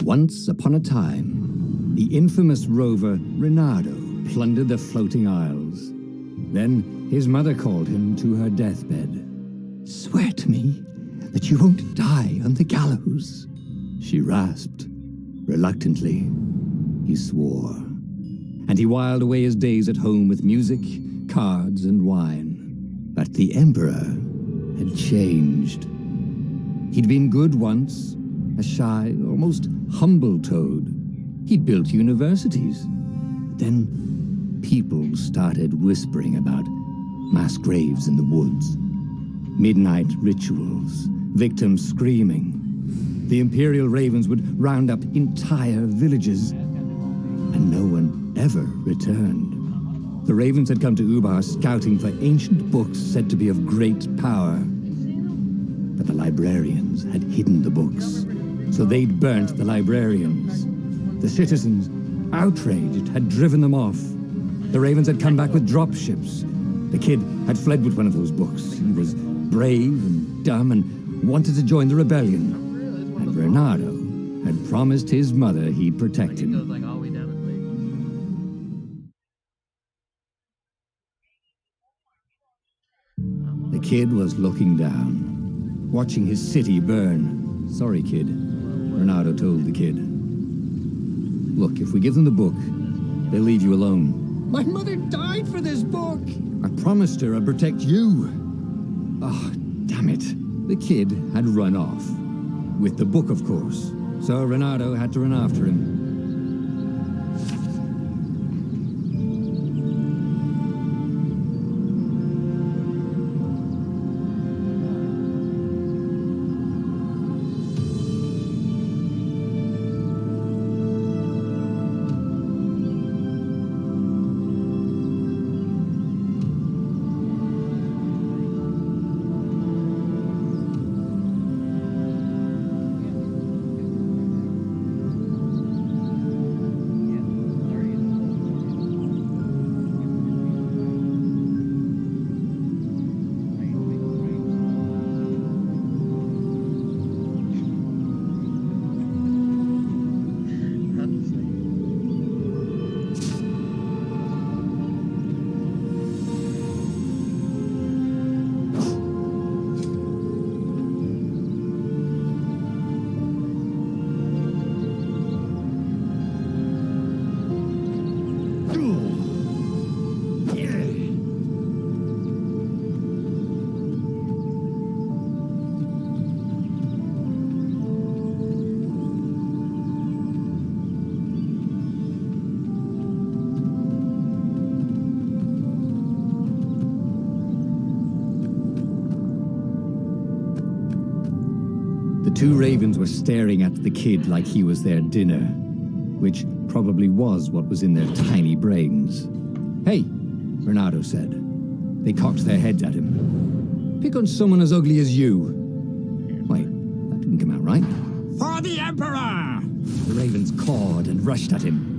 Once upon a time, the infamous rover Reynardo plundered the floating isles. Then his mother called him to her deathbed. "Swear to me that you won't die on the gallows," she rasped. Reluctantly, he swore. And he whiled away his days at home with music, cards, and wine. But the Emperor had changed. He'd been good once, a shy, almost humble toad. He'd built universities. But then people started whispering about mass graves in the woods, midnight rituals, victims screaming. The Imperial Ravens would round up entire villages, and no one ever returned. The Ravens had come to Ubar scouting for ancient books said to be of great power. But the librarians had hidden the books, so they'd burnt the librarians. The citizens, outraged, had driven them off. The Ravens had come back with dropships. The kid had fled with one of those books. He was brave and dumb and wanted to join the rebellion. And Reynardo had promised his mother he'd protect him. The kid was looking down, watching his city burn. "Sorry, kid," Reynardo told the kid. "Look, if we give them the book, they'll leave you alone." "My mother died for this book!" "I promised her I'd protect you." "Oh, damn it." The kid had run off. With the book, of course. So Reynardo had to run after him. The two ravens were staring at the kid like he was their dinner, which probably was what was in their tiny brains. "Hey, Reynardo said. They cocked their heads at him. Pick on someone as ugly as you. Wait, that didn't come out right. For the Emperor! The ravens cawed and rushed at him.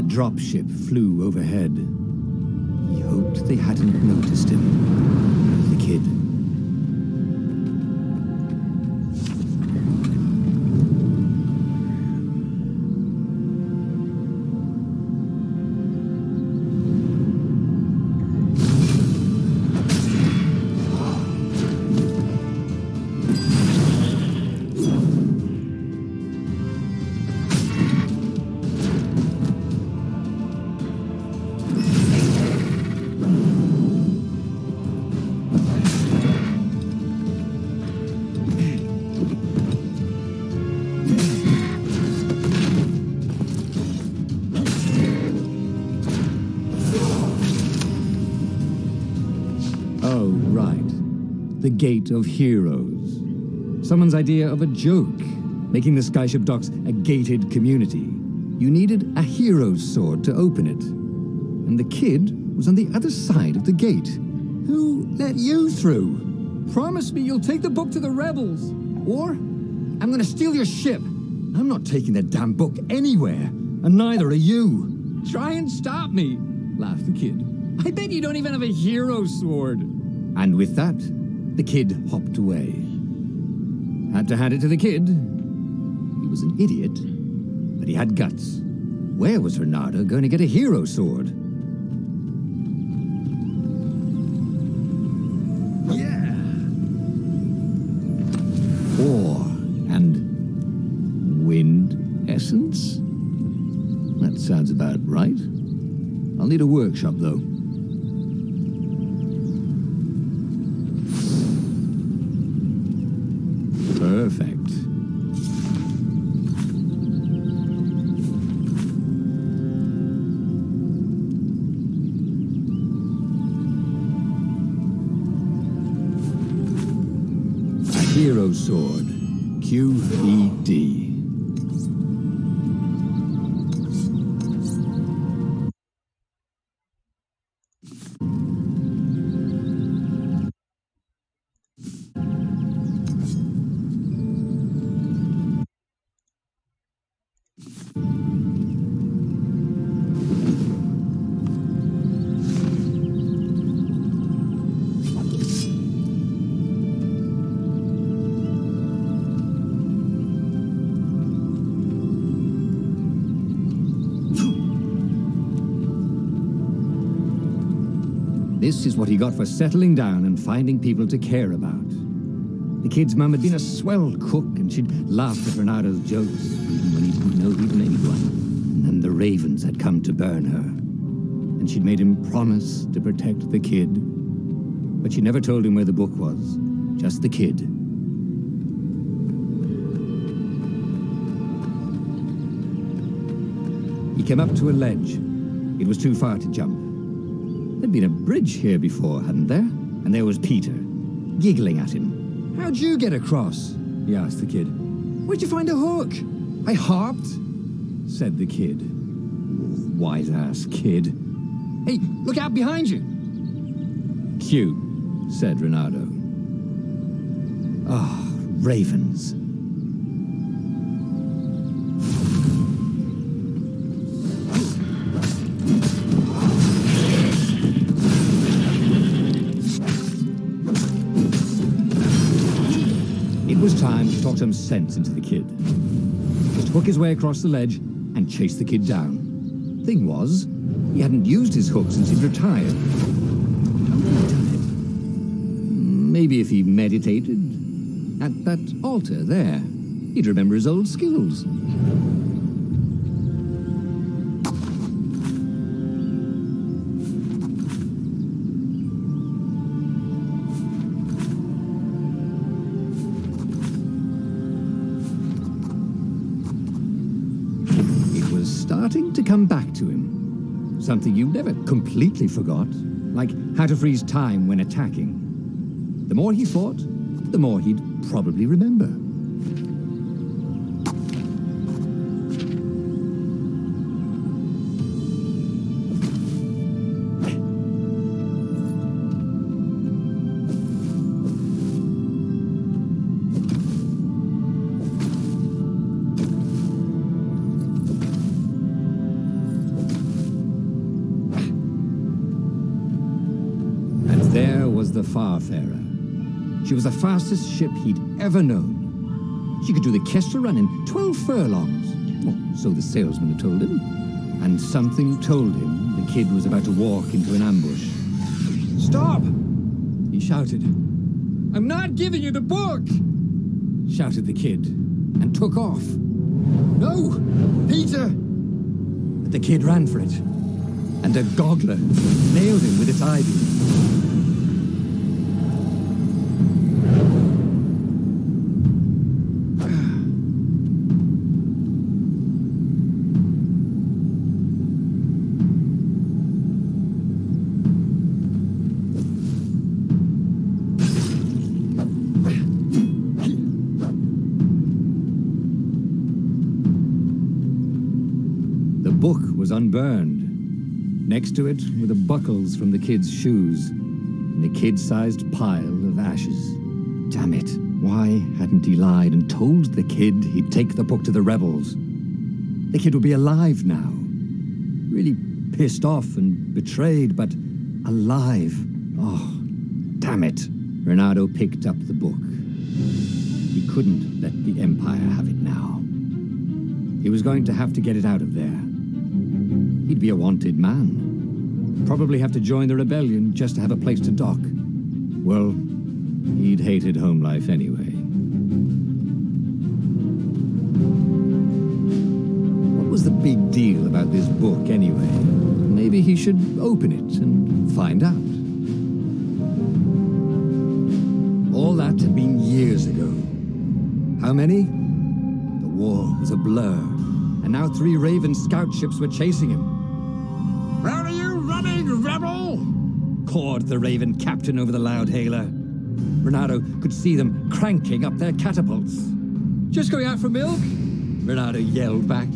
dropship flew overhead. He hoped they hadn't noticed him. The kid. Oh, right. The Gate of Heroes. Someone's idea of a joke, making the skyship docks a gated community. You needed a hero's sword to open it. And the kid was on the other side of the gate. Who let you through? Promise me you'll take the book to the rebels. Or I'm gonna steal your ship. I'm not taking that damn book anywhere, and neither are you. Try and stop me, laughed the kid. I bet you don't even have a hero sword. And with that, the kid hopped away. Had to hand it to the kid. He was an idiot, but he had guts. Where was Reynardo going to get a hero sword? Yeah! Ore and wind essence? That sounds about right. I'll need a workshop, though. Perfect. A hero sword. QED. This is what he got for settling down and finding people to care about. The kid's mum had been a swell cook, and she'd laughed at Reynardo's jokes, even when he didn't know even anyone. And then the ravens had come to burn her. And she'd made him promise to protect the kid. But she never told him where the book was, just the kid. He came up to a ledge. It was too far to jump. There'd been a bridge here before, hadn't there? And there was Peter, giggling at him. How'd you get across? He asked the kid. Where'd you find a hook? I hopped, said the kid. Wise-ass kid. Hey, look out behind you. Cute, said Reynardo. Ah, ravens. It was time to talk some sense into the kid. Just hook his way across the ledge and chase the kid down. Thing was, he hadn't used his hook since he'd retired. How had he done it? Maybe if he meditated at that altar there, he'd remember his old skills. Starting to come back to him. Something you never completely forgot, like how to freeze time when attacking. The more he fought, the more he'd probably remember. There was the Farfarer. She was the fastest ship he'd ever known. She could do the Kestrel run in 12 furlongs. Well, so the salesman had told him. And something told him the kid was about to walk into an ambush. "Stop!" he shouted. "I'm not giving you the book!" shouted the kid, and took off. "No! Peter!" But the kid ran for it, and a goggler nailed him with its eye-beam. The book was unburned. Next to it were the buckles from the kid's shoes, and a kid-sized pile of ashes. Damn it, why hadn't he lied and told the kid he'd take the book to the rebels? The kid would be alive now. Really pissed off and betrayed, but alive. Oh, damn it. Renato picked up the book. He couldn't let the Empire have it now. He was going to have to get it out of there. He'd be a wanted man. Probably have to join the rebellion just to have a place to dock. Well, he'd hated home life anyway. What was the big deal about this book anyway? Maybe he should open it and find out. All that had been years ago. How many? The war was a blur, and now 3 Raven scout ships were chasing him. Where are you running, rebel? Cawed the Raven captain over the loudhailer. Renato could see them cranking up their catapults. "Just going out for milk?" Renato yelled back.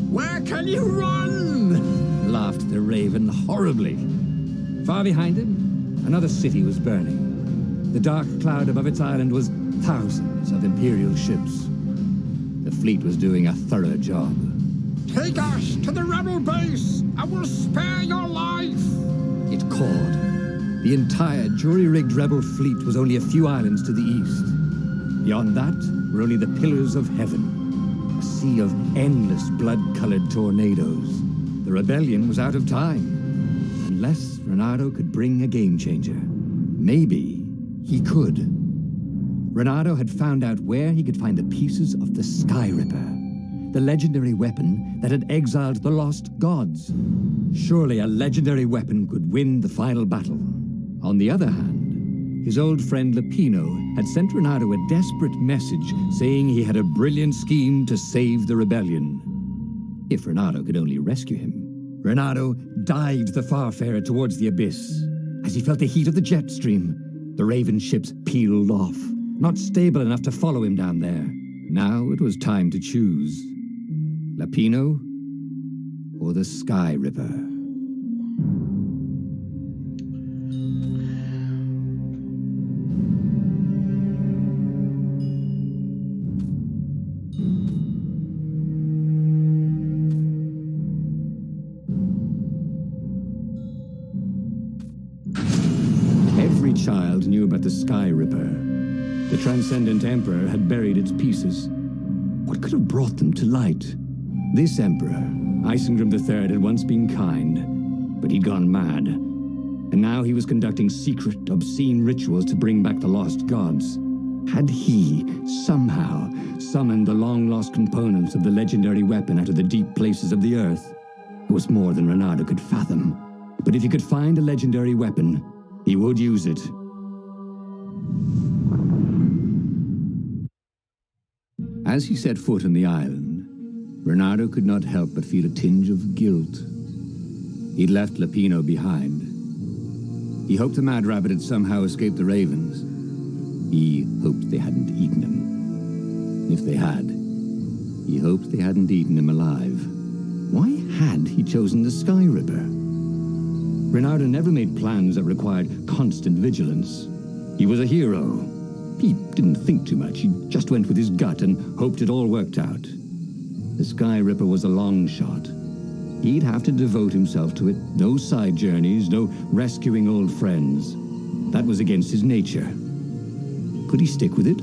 Where can you run? Laughed the Raven horribly. Far behind him, another city was burning. The dark cloud above its island was thousands of Imperial ships. The fleet was doing a thorough job. Take us to the rebel base. I will spare your life. It cawed. The entire jury-rigged rebel fleet was only a few islands to the east. Beyond that were only the pillars of heaven, a sea of endless blood-colored tornadoes. The rebellion was out of time, unless Renato could bring a game-changer. Maybe he could. Renato had found out where he could find the pieces of the Sky Ripper, the legendary weapon that had exiled the lost gods. Surely a legendary weapon could win the final battle. On the other hand, his old friend Lapino had sent Renato a desperate message saying he had a brilliant scheme to save the rebellion. If Renato could only rescue him. Renato dived the Farfarer towards the abyss. As he felt the heat of the jet stream, the Raven ships peeled off, not stable enough to follow him down there. Now it was time to choose. Lapino or the Sky Ripper? Every child knew about the Sky Ripper. The Transcendent Emperor had buried its pieces. What could have brought them to light? This Emperor, Isengrim III, had once been kind, but he'd gone mad. And now he was conducting secret, obscene rituals to bring back the lost gods. Had he, somehow, summoned the long-lost components of the legendary weapon out of the deep places of the earth? It was more than Renato could fathom. But if he could find a legendary weapon, he would use it. As he set foot on the island, Renato could not help but feel a tinge of guilt. He'd left Lapino behind. He hoped the Mad Rabbit had somehow escaped the Ravens. He hoped they hadn't eaten him. If they had, he hoped they hadn't eaten him alive. Why had he chosen the Sky Ripper? Renato never made plans that required constant vigilance. He was a hero. He didn't think too much. He just went with his gut and hoped it all worked out. The Sky Ripper was a long shot. He'd have to devote himself to it. No side journeys, no rescuing old friends. That was against his nature. Could he stick with it?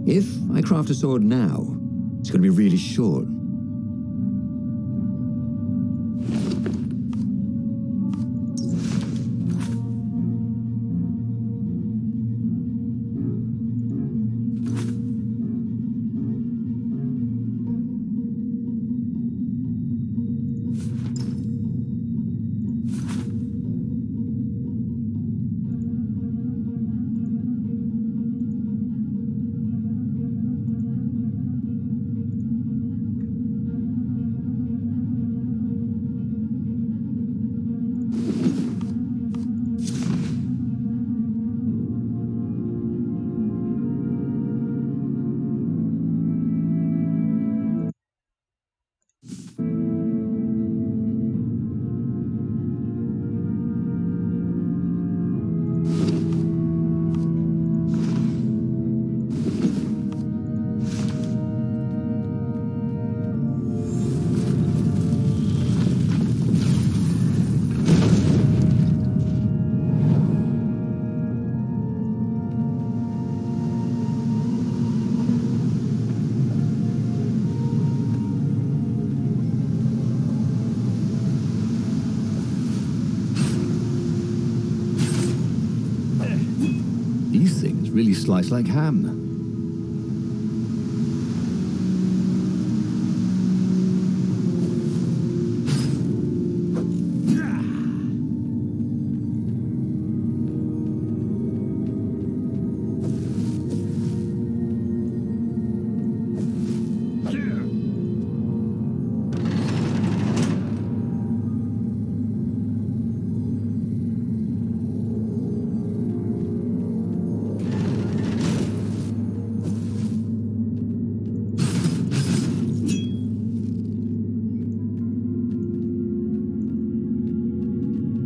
If I craft a sword now, it's going to be really short. These things really slice like ham.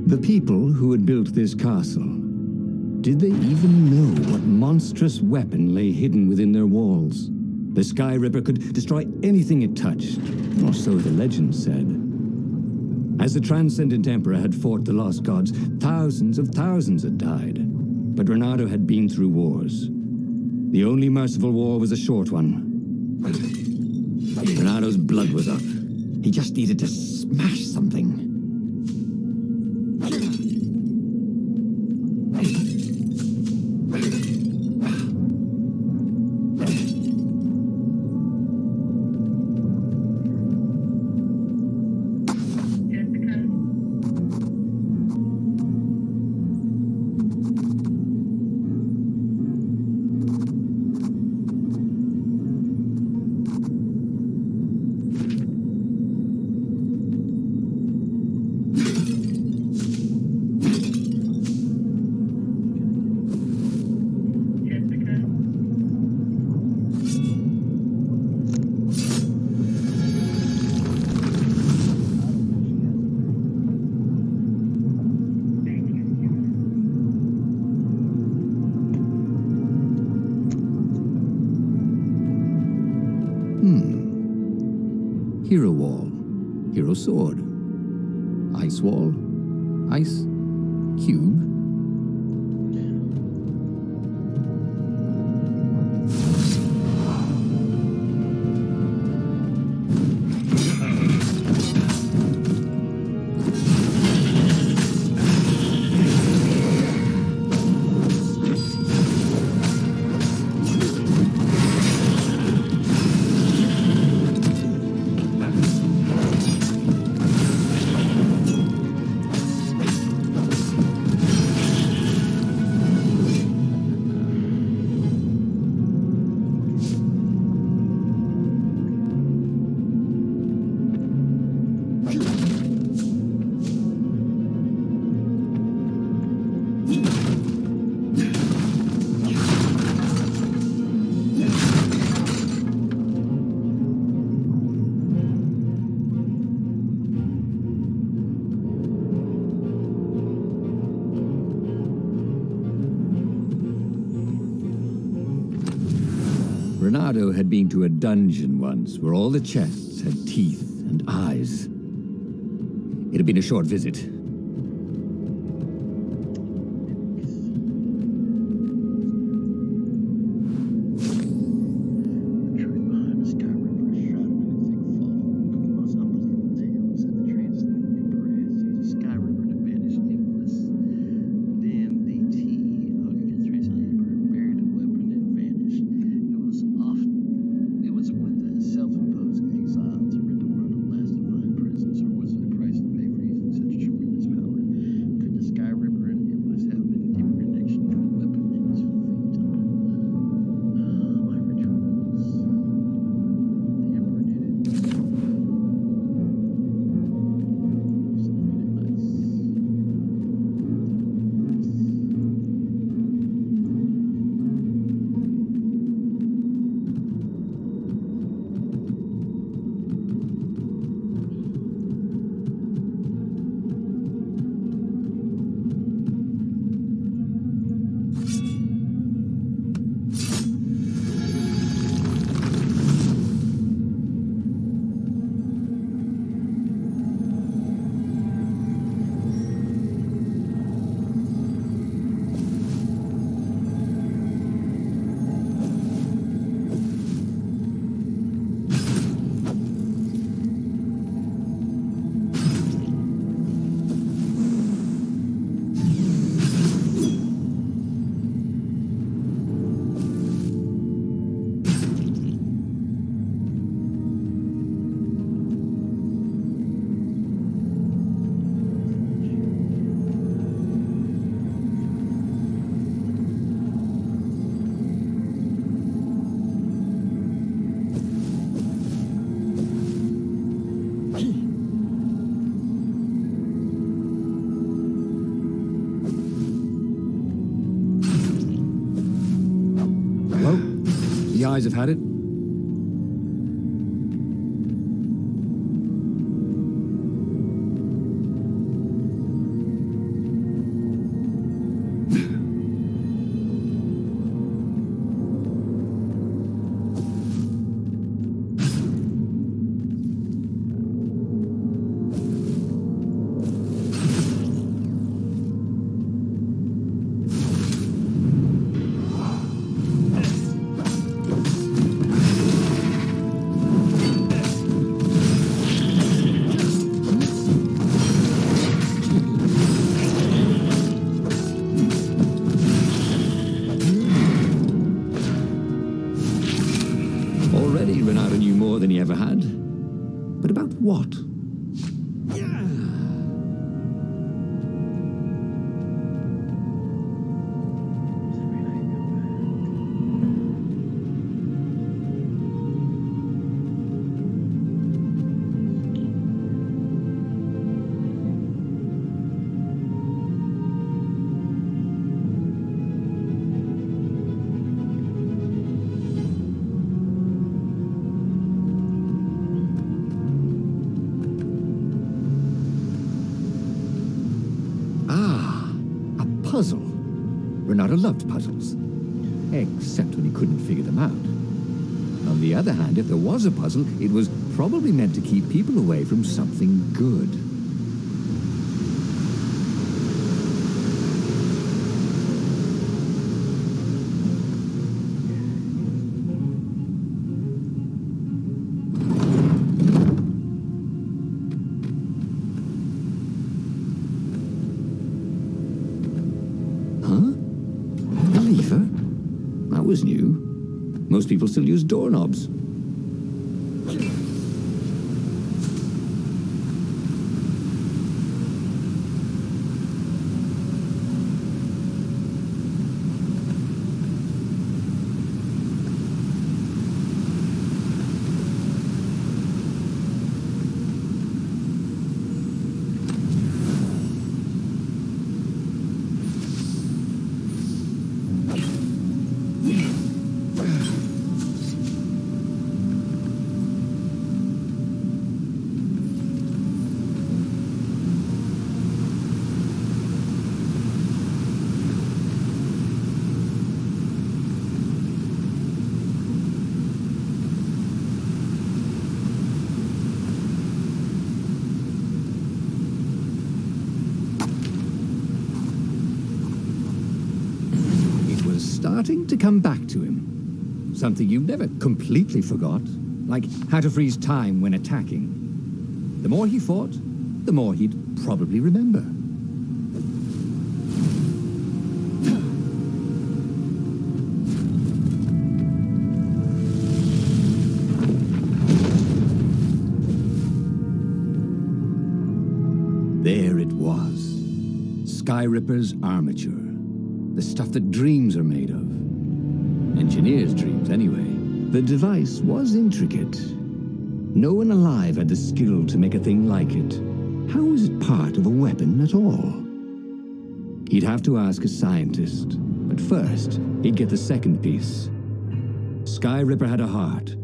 The people who had built this castle, did they even know what monstrous weapon lay hidden within their walls? The Sky Ripper could destroy anything it touched, or so the legend said. As the Transcendent Emperor had fought the lost gods, thousands of thousands had died. But Reynardo had been through wars. The only merciful war was a short one. Reynardo's blood was up. He just needed to smash something. Hero Wall, Hero Sword, Ice Wall, Ice Cube. Renardo had been to a dungeon once where all the chests had teeth and eyes. It had been a short visit. The eyes have had it. Already, Renardo knew more than he ever had. But about what? Puzzle. Renardo loved puzzles, except when he couldn't figure them out. On the other hand, if there was a puzzle, it was probably meant to keep people away from something good. Huh? A lever? That was new. Most people still use doorknobs. Starting to come back to him. Something you never completely forgot, like how to freeze time when attacking. The more he fought, the more he'd probably remember. There it was. Skyripper's armature. The stuff that dreams are made of. Engineers' dreams, anyway. The device was intricate. No one alive had the skill to make a thing like it. How was it part of a weapon at all? He'd have to ask a scientist. But first, he'd get the second piece. Skyripper had a heart.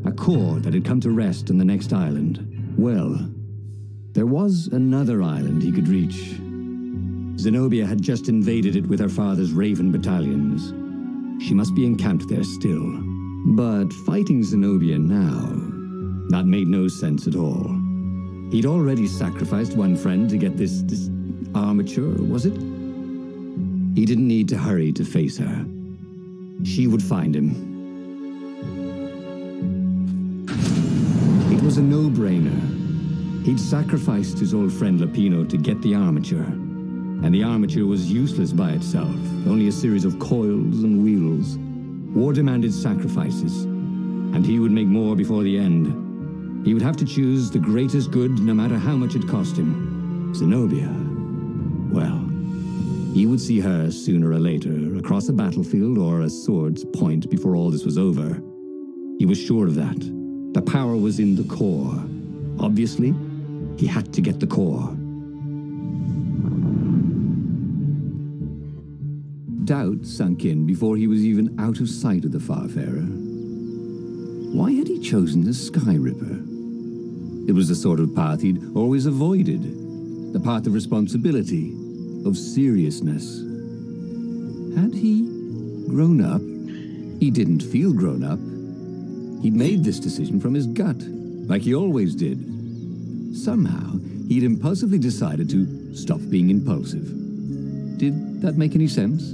A core that had come to rest on the next island. Well, there was another island he could reach. Zenobia had just invaded it with her father's Raven battalions. She must be encamped there still. But fighting Zenobia now, that made no sense at all. He'd already sacrificed one friend to get this armature, was it? He didn't need to hurry to face her. She would find him. It was a no-brainer. He'd sacrificed his old friend Lapino to get the armature. And the armature was useless by itself, only a series of coils and wheels. War demanded sacrifices, and he would make more before the end. He would have to choose the greatest good no matter how much it cost him. Zenobia. Well, he would see her sooner or later, across a battlefield or a sword's point before all this was over. He was sure of that. The power was in the core. Obviously, he had to get the core. Doubt sunk in before he was even out of sight of the Farfarer. Why had he chosen the Skyripper? It was the sort of path he'd always avoided. The path of responsibility, of seriousness. Had he grown up? He didn't feel grown up. He'd made this decision from his gut, like he always did. Somehow, he'd impulsively decided to stop being impulsive. Did that make any sense?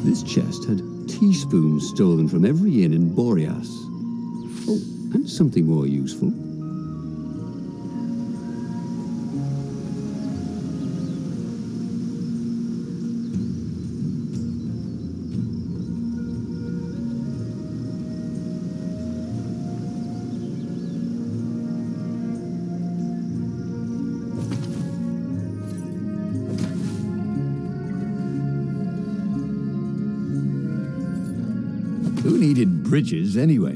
This chest had teaspoons stolen from every inn in Boreas. Oh, and something more useful. Who needed bridges anyway?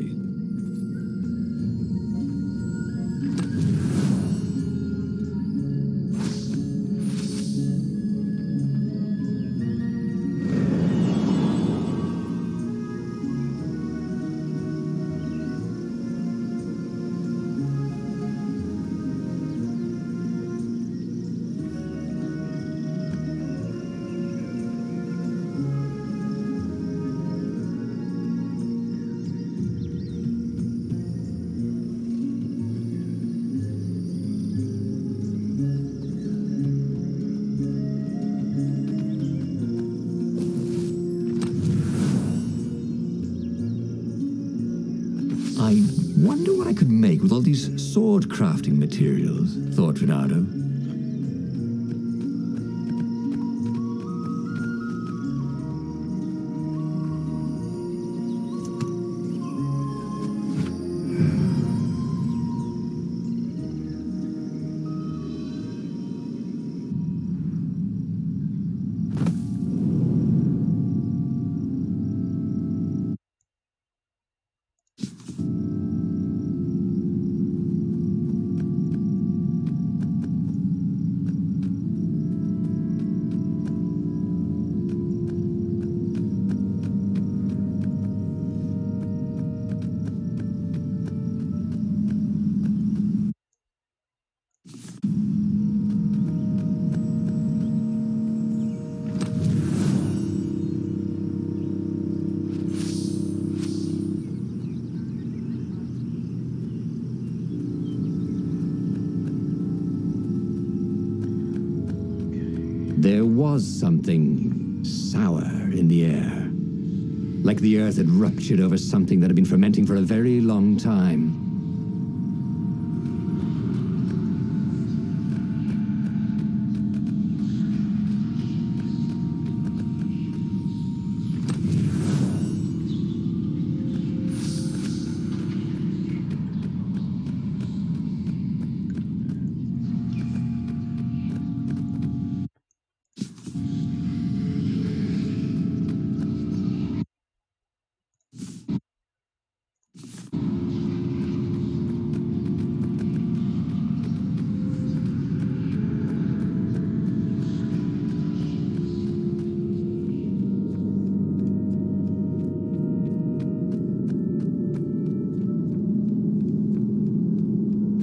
could make with all these sword crafting materials, thought Renato. There was something sour in the air, like the earth had ruptured over something that had been fermenting for a very long time.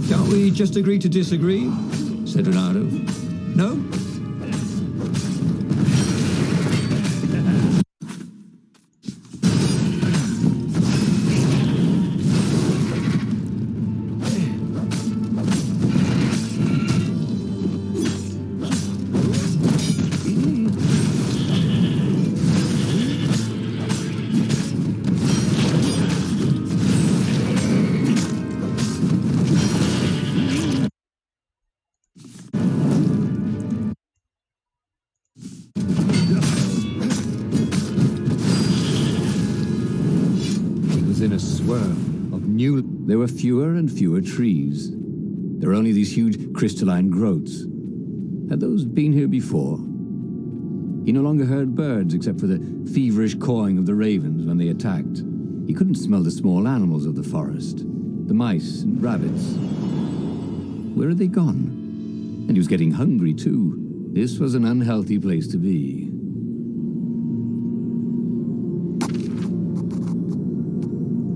Can't we just agree to disagree? Said Renato. No? In a swirl of new... There were fewer and fewer trees. There were only these huge crystalline growths. Had those been here before? He no longer heard birds except for the feverish cawing of the ravens when they attacked. He couldn't smell the small animals of the forest, the mice and rabbits. Where had they gone? And he was getting hungry too. This was an unhealthy place to be.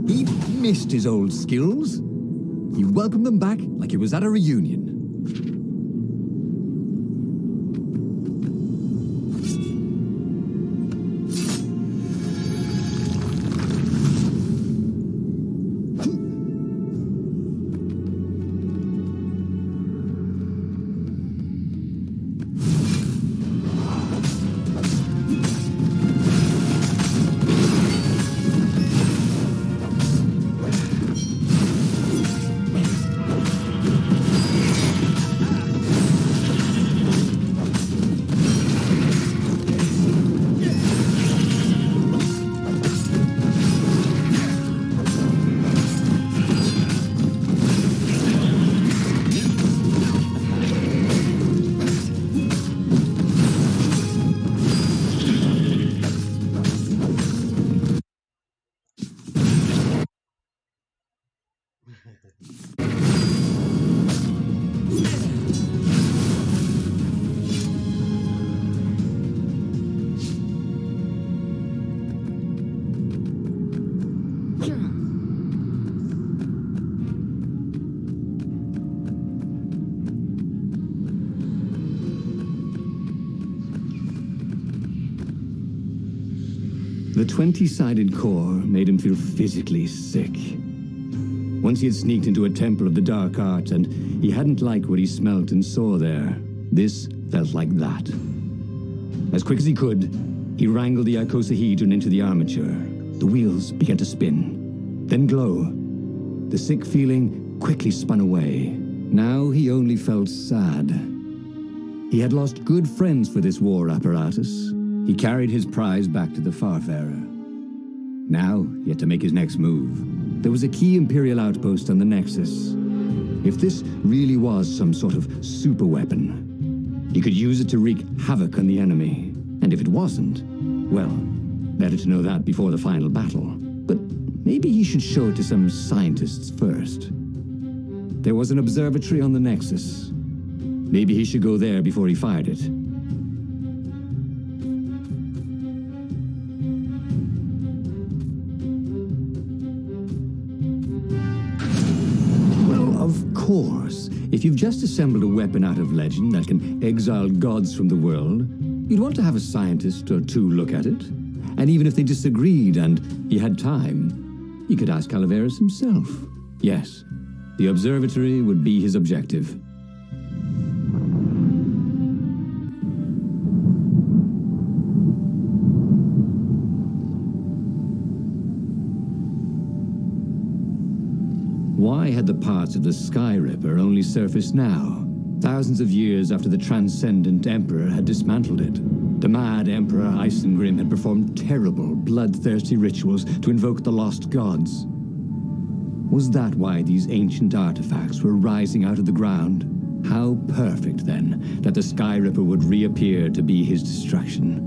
He missed his old skills. He welcomed them back like he was at a reunion. The 20-sided core made him feel physically sick. Once he had sneaked into a temple of the dark arts, and he hadn't liked what he smelt and saw there. This felt like that. As quick as he could, he wrangled the icosahedron into the armature. The wheels began to spin, then glow. The sick feeling quickly spun away. Now he only felt sad. He had lost good friends for this war apparatus. He carried his prize back to the Farfarer. Now he had to make his next move. There was a key Imperial outpost on the Nexus. If this really was some sort of superweapon, he could use it to wreak havoc on the enemy. And if it wasn't, well, better to know that before the final battle. But maybe he should show it to some scientists first. There was an observatory on the Nexus. Maybe he should go there before he fired it. Of course, if you've just assembled a weapon out of legend that can exile gods from the world, you'd want to have a scientist or two look at it. And even if they disagreed and he had time, he could ask Calaveras himself. Yes, the observatory would be his objective. Why had the parts of the Sky Ripper only surfaced now, thousands of years after the Transcendent Emperor had dismantled it? The mad Emperor Isengrim had performed terrible, bloodthirsty rituals to invoke the lost gods. Was that why these ancient artifacts were rising out of the ground? How perfect, then, that the Sky Ripper would reappear to be his destruction.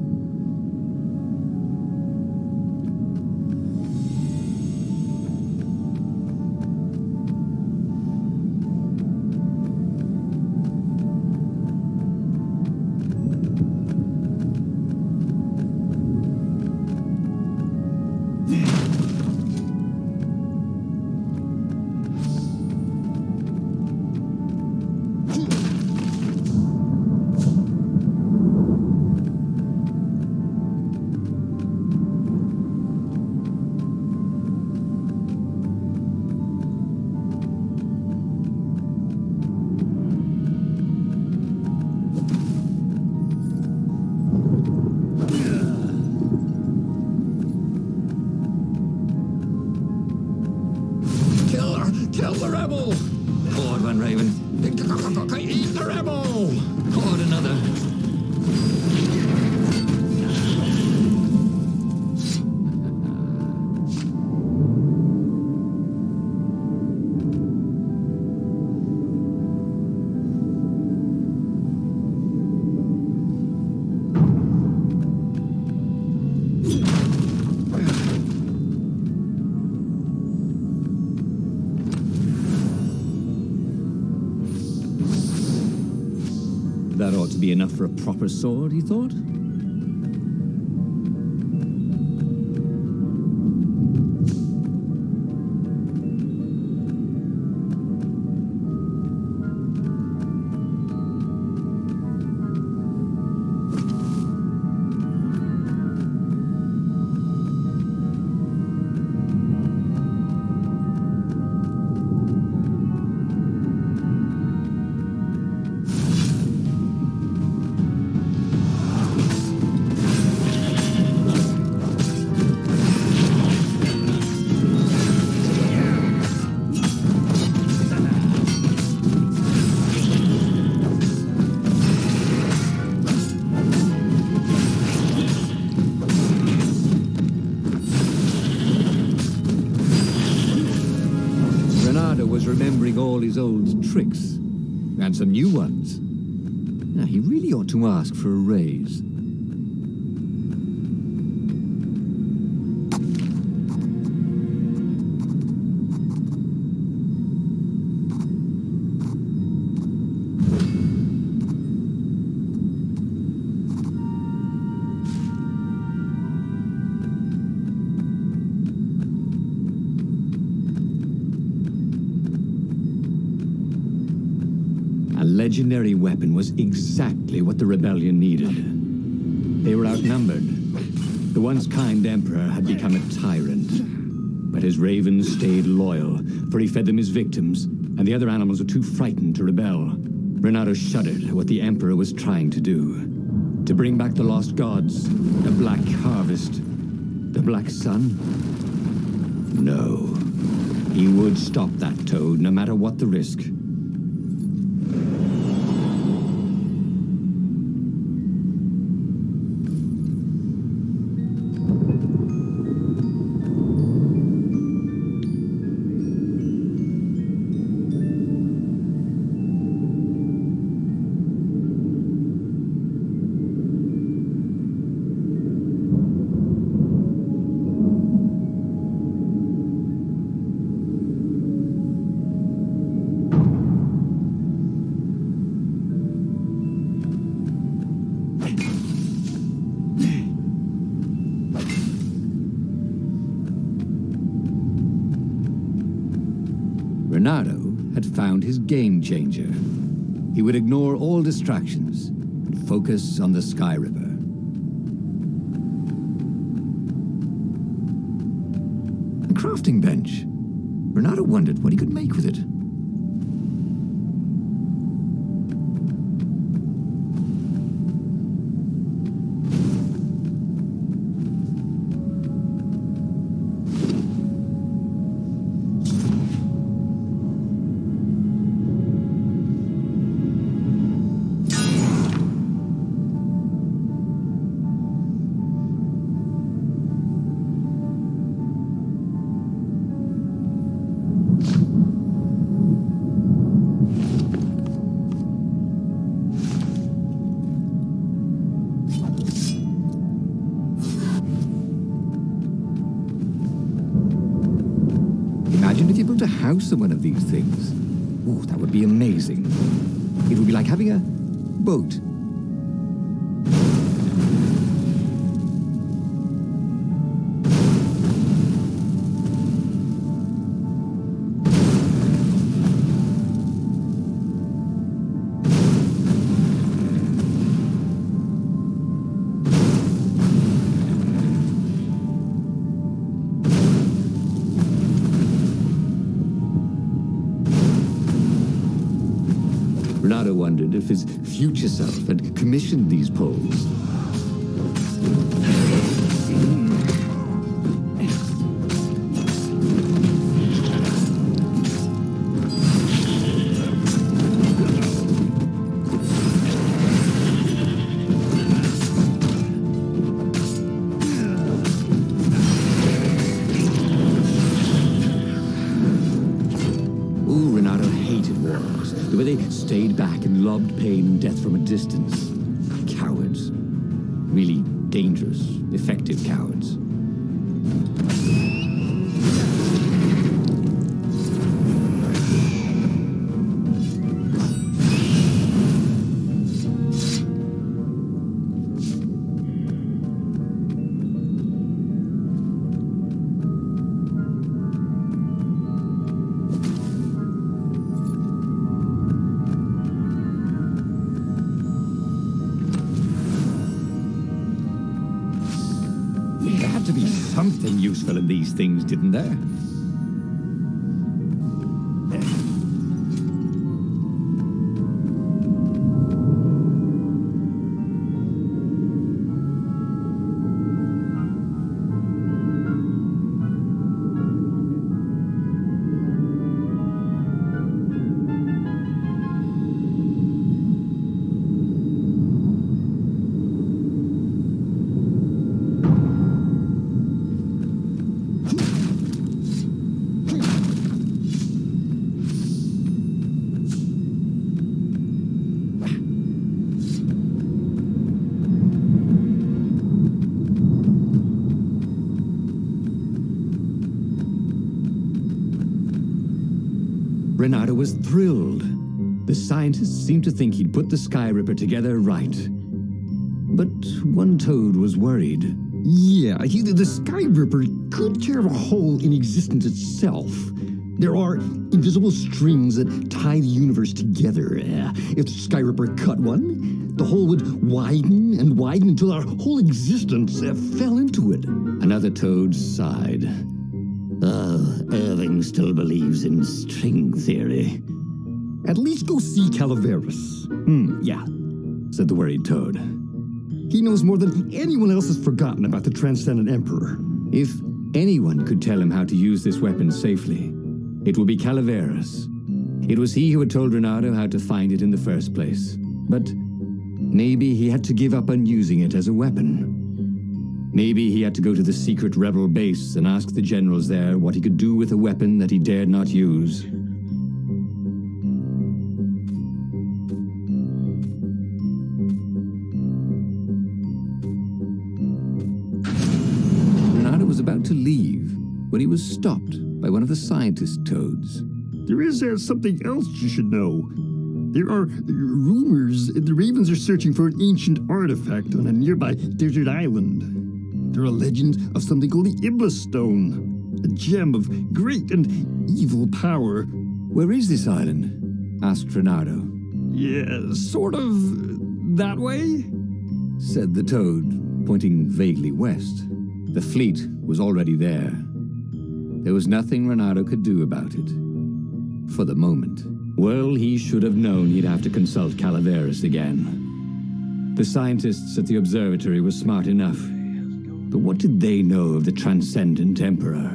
Kill the rebel! Forward one, Raven. Eat the rebel! Forward another. That ought to be enough for a proper sword, he thought. Was remembering all his old tricks, and some new ones. Now, he really ought to ask for a raise. A legendary weapon was exactly what the rebellion needed. They were outnumbered. The once kind emperor had become a tyrant. But his ravens stayed loyal, for he fed them his victims, and the other animals were too frightened to rebel. Renato shuddered at what the emperor was trying to do. To bring back the lost gods, the Black Harvest, the Black Sun? No. He would stop that toad, no matter what the risk. Renato had found his game changer. He would ignore all distractions and focus on the Sky Ripper. A crafting bench. Renato wondered what he could make with it. Imagine if you built a house on one of these things. Oh, that would be amazing. It would be like having a boat. Renato wondered if his future self had commissioned these poles. Ooh, Renato hated wars. The way they stayed back and lobbed pain and death from a distance. Cowards. Really dangerous, effective cowards. There had to be something useful in these things, didn't there? Renato was thrilled. The scientists seemed to think he'd put the Sky Ripper together right. But one toad was worried. Yeah, the Sky Ripper could tear a hole in existence itself. There are invisible strings that tie the universe together. If the Sky Ripper cut one, the hole would widen and widen until our whole existence fell into it. Another toad sighed. Irving still believes in string theory. At least go see Calaveras. Yeah, said the worried toad. He knows more than anyone else has forgotten about the Transcendent Emperor. If anyone could tell him how to use this weapon safely, It will be Calaveras. It was he who had told Reynardo how to find it in the first place. But maybe he had to give up on using it as a weapon. Maybe he had to go to the secret rebel base and ask the generals there what he could do with a weapon that he dared not use. Reynardo was about to leave when he was stopped by one of the scientist toads. There is something else you should know. There are rumors the Ravens are searching for an ancient artifact on a nearby desert island. There are legends of something called the Iblis Stone, a gem of great and evil power. Where is this island? Asked Reynardo. Yeah, sort of that way? Said the toad, pointing vaguely west. The fleet was already there. There was nothing Reynardo could do about it. For the moment. Well, he should have known he'd have to consult Calaveras again. The scientists at the observatory were smart enough. But what did they know of the transcendent Emperor?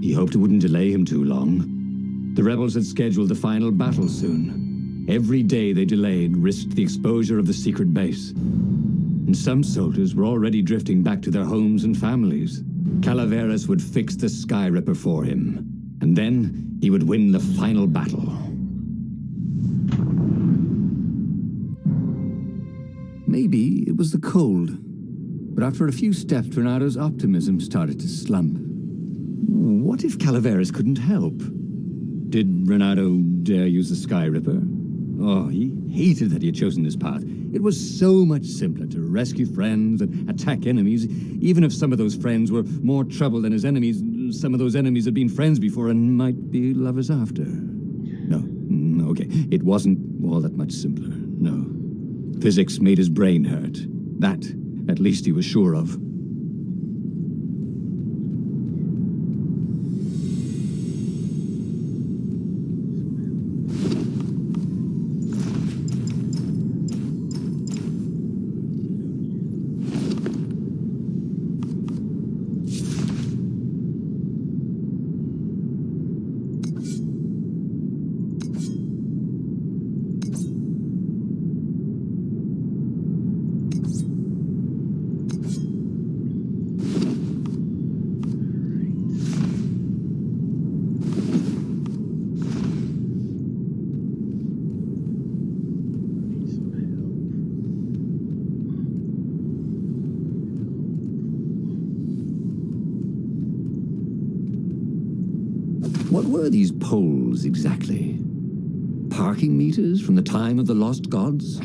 He hoped it wouldn't delay him too long. The rebels had scheduled the final battle soon. Every day they delayed risked the exposure of the secret base. And some soldiers were already drifting back to their homes and families. Calaveras would fix the Sky Ripper for him. And then he would win the final battle. Maybe it was the cold. But after a few steps, Reynardo's optimism started to slump. What if Calaveras couldn't help? Did Reynardo dare use the Sky Ripper? Oh, he hated that he had chosen this path. It was so much simpler to rescue friends and attack enemies, even if some of those friends were more trouble than his enemies. Some of those enemies had been friends before and might be lovers after. No, okay, it wasn't all that much simpler, no. Physics made his brain hurt. That, at least, he was sure of. What were these poles exactly? Parking meters from the time of the lost gods?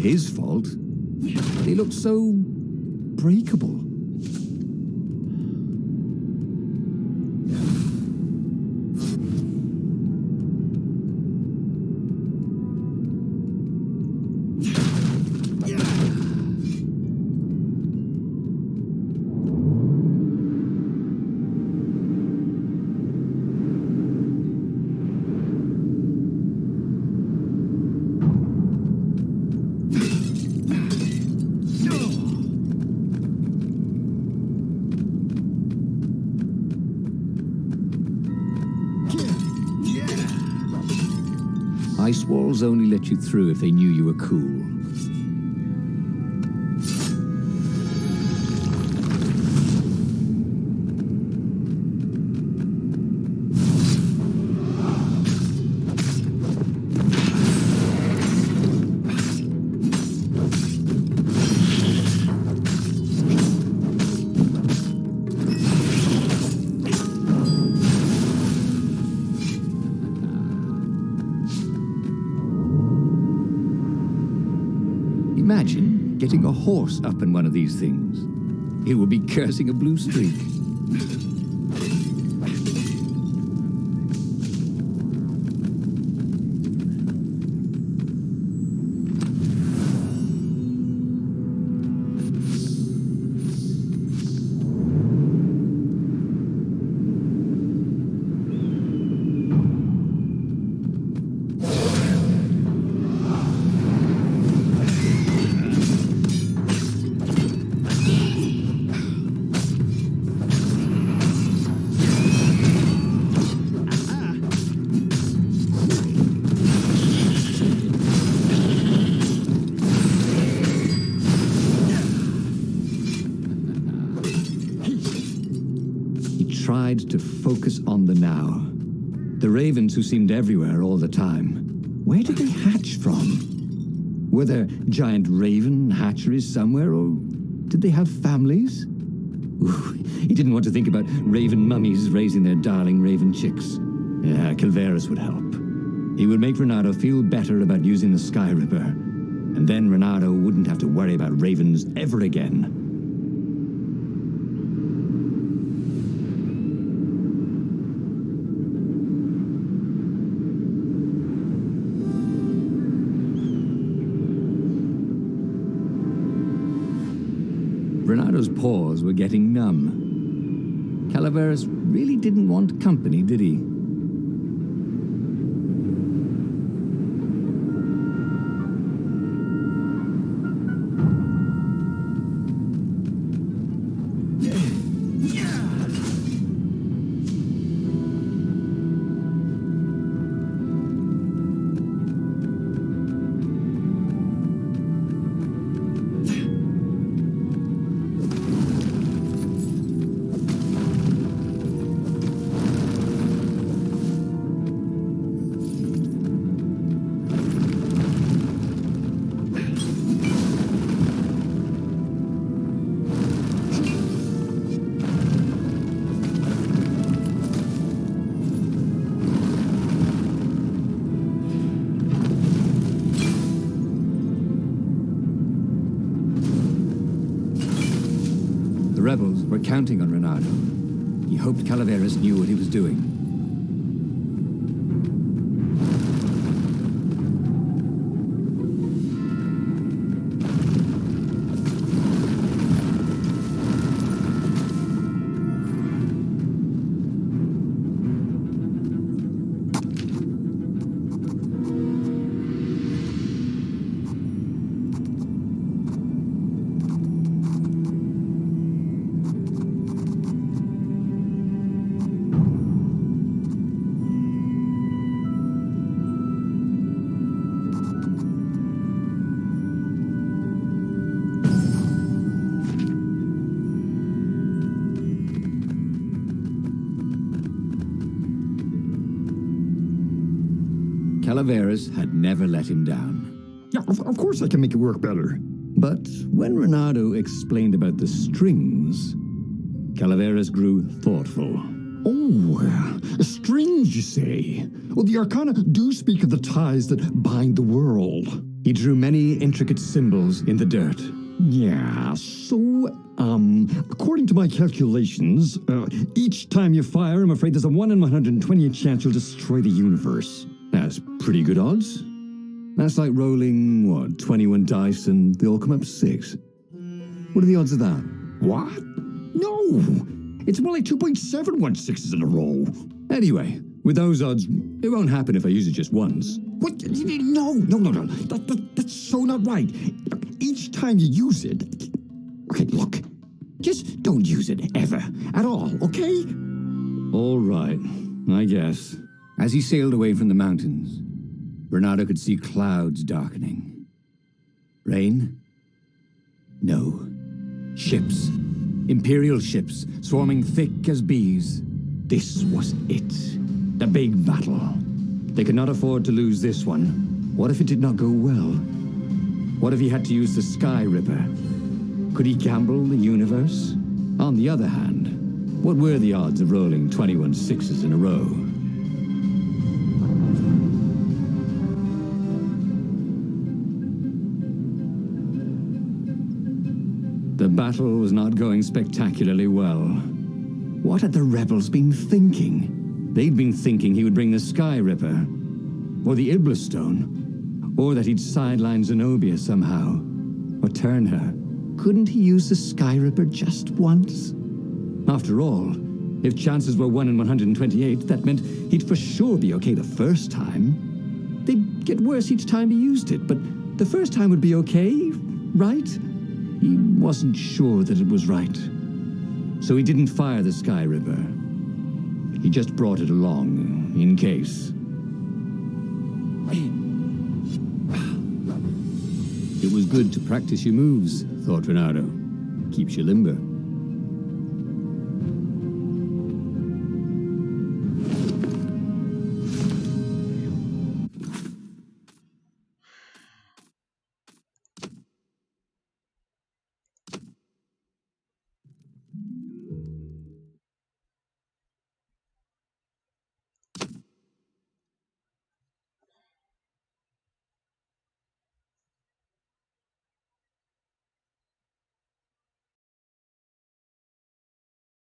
his fault. They looked so breakable. Ice walls only let you through if they knew you were cool. Imagine getting a horse up in one of these things. It would be cursing a blue streak. Tried to focus on the now. The ravens who seemed everywhere all the time. Where did they hatch from? Were there giant raven hatcheries somewhere, or did they have families? Ooh, he didn't want to think about raven mummies raising their darling raven chicks. Yeah, Calvaris would help. He would make Renato feel better about using the Sky Ripper, and then Renato wouldn't have to worry about ravens ever again. Renato's paws were getting numb. Calaveras really didn't want company, did he? The rebels were counting on Renato. He hoped Calaveras knew what he was doing. Calaveras had never let him down. Yeah, of course I can make it work better. But when Renato explained about the strings, Calaveras grew thoughtful. Oh, strings, you say? Well, the Arcana do speak of the ties that bind the world. He drew many intricate symbols in the dirt. Yeah, so, according to my calculations, each time you fire, I'm afraid there's a 1 in 128 chance you'll destroy the universe. That's pretty good odds. That's like rolling, 21 dice and they all come up 6. What are the odds of that? What? No! It's more like 2.716s in a row. Anyway, with those odds, it won't happen if I use it just once. What? No. That's so not right. Look, each time you use it... Okay, look. Just don't use it ever. At all, okay? All right, I guess. As he sailed away from the mountains, Bernardo could see clouds darkening. Rain? No. Ships. Imperial ships, swarming thick as bees. This was it. The big battle. They could not afford to lose this one. What if it did not go well? What if he had to use the Sky Ripper? Could he gamble the universe? On the other hand, what were the odds of rolling 21 6s in a row? The battle was not going spectacularly well. What had the rebels been thinking? They'd been thinking he would bring the Sky Ripper, or the Iblis Stone, or that he'd sideline Zenobia somehow, or turn her. Couldn't he use the Sky Ripper just once? After all, if chances were 1 in 128, that meant he'd for sure be okay the first time. They'd get worse each time he used it, but the first time would be okay, right? He wasn't sure that it was right. So he didn't fire the Sky Ripper. He just brought it along, in case. It was good to practice your moves, thought Bernardo. Keeps you limber.